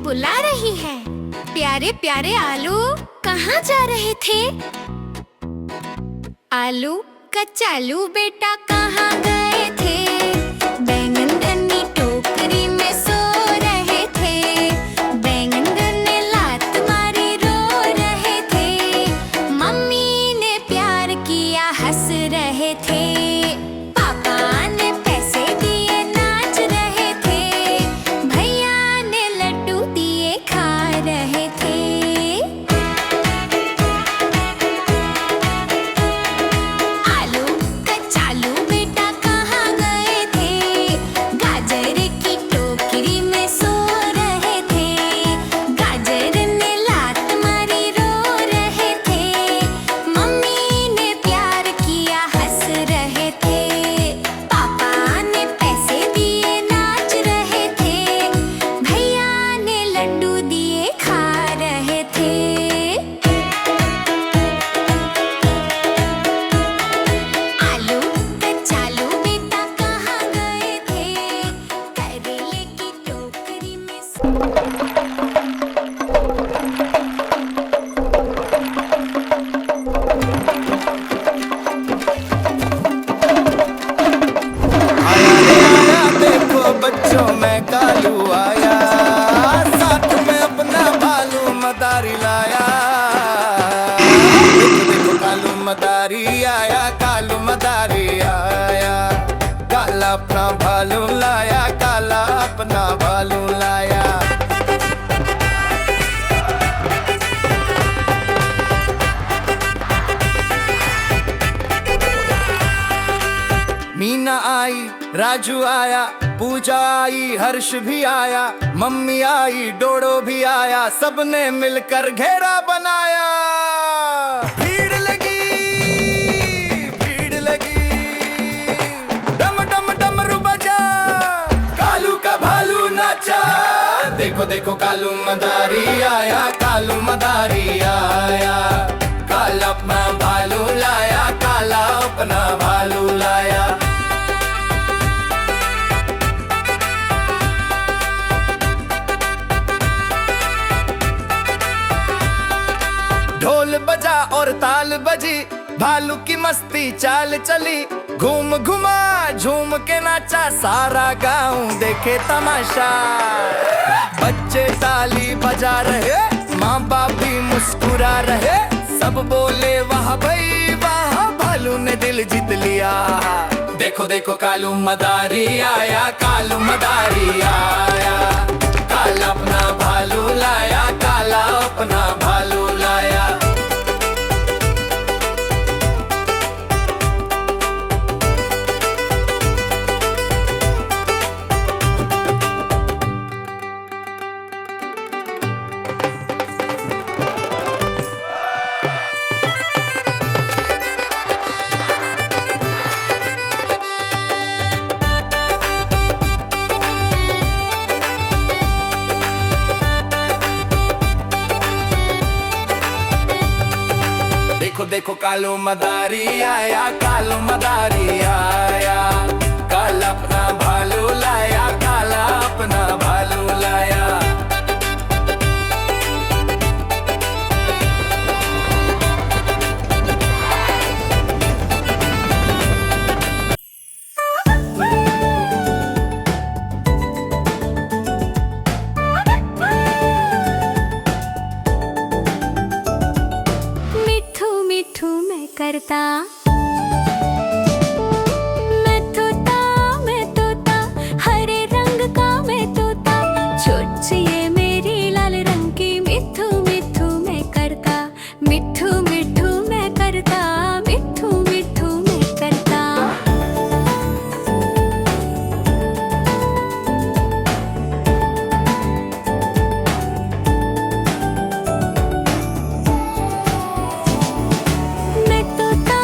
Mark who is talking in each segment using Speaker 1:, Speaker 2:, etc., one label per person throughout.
Speaker 1: बुला रही है। प्यारे प्यारे आलू कहाँ जा रहे थे? आलू कचालू बेटा कहाँ गए थे? बैंगन गन्नी टोकरी में सो रहे थे। बैंगन गन्ने लात मारी रो रहे थे। मम्मी ने प्यार किया हंस रहे थे। पापा ने पैसे दिए नाच रहे थे। भैया ने लड्डू दिए खा रहे थे। आलू कचालू बेटा कहाँ गए थे? गाजर की टोकरी में सो रहे थे। गाजर ने लात मारी रो रहे थे। मम्मी ने प्यार किया हंस रहे थे। पापा ने पैसे दिए नाच रहे थे। भैया ने लड्डू दिए खा रहे थे। आलू कचालू बेटा कहाँ गए थे? करेले की टोकरी में
Speaker 2: आया देखो बच्चों मैं कालू आया। साथ में अपना भालू मदारी लाया। देखो देखो कालू मदारी आया। कालू मदारी आया। काला अपना भालू लाया। काला अपना भालू लाया। मीना आई, राजू आया, पूजा आई, हर्ष भी आया, मम्मी आई, डोडो भी आया। सबने मिलकर घेरा बनाया। भीड़ लगी, भीड़ लगी। डम डम डमरू बजा, कालू का भालू नाचा। देखो देखो कालू मदारी आया। कालू मदारी आया। काला अपना भालू लाया। काला अपना भालू लाया। ढोल बजा और ताल बजी। भालू की मस्ती चाल चली। घूम घुमा झूम के नाचा। सारा गांव देखे तमाशा। बच्चे ताली बजा रहे। माँ बाप भी मुस्कुरा रहे। सब बोले वाह भाई वाह। भालू ने दिल जीत लिया। देखो देखो कालू मदारी आया। कालू मदारी आया। काला अपना भालू लाया। काला अपना भालू लाया। देखो देखो कालू मदारी आया। कालू मदारी आया। काला अपना भालू लाया। काला अपना भालू लाया।
Speaker 1: मिठू मिठू मैं करता। मैं तोता हरे रंग का मैं तोता। चोंच ये मेरी लाल रंग की। मिठू मिठू मैं करता। मिठू मिठू मैं करता। मिठू मिठू मैं करता। मैं तोता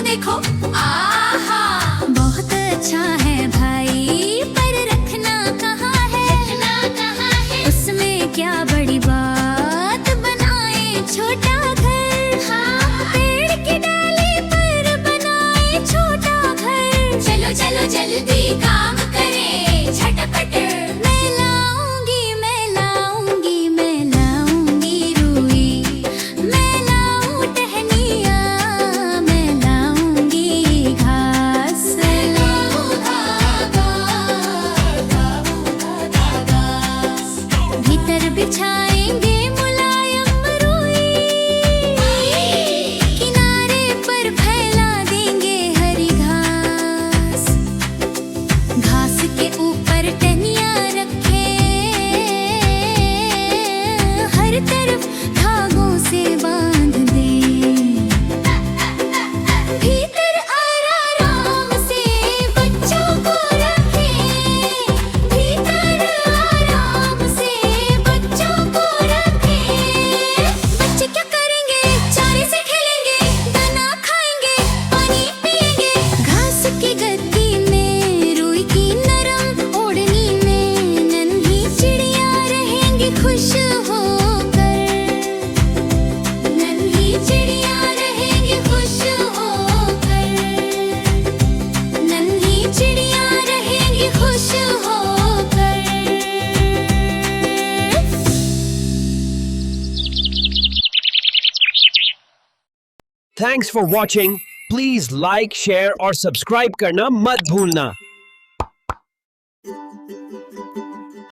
Speaker 1: देखो देखो आहा बहुत अच्छा है भाई पर रखना कहाँ है उसमें क्या बड़ी बात बनाए छोटा घर पेड़ की डाली पर बनाए छोटा घर चलो चलो जल्दी काम करें झटपट मैं लाऊंगी रुई मैं लाऊं टहनिया मैं लाऊंगी घास मैं लाऊं धागा भीतर बिछाएंगे मुलायम रुई किनारे पर फैला देंगे हरी घास घास के ऊपर टहनियाँ रखे हर तरफ धागों से बांध दे भीतर आराम से बच्चों को रखे भीतर आराम से बच्चों को रखे बच्चे क्या करेंगे चारे से खेलेंगे दाना खाएंगे पानी पिएंगे घास की गद्दी में रुई की नरम ओढ़नी में नन्ही चिड़िया रहेंगी खुश होकर नन्ही चिड़िया रहेंगी खुश होकर नन्ही चिड़िया रहेंगी खुश होकर
Speaker 3: thanks for watching. Please like share और सब्सक्राइब करना मत भूलना।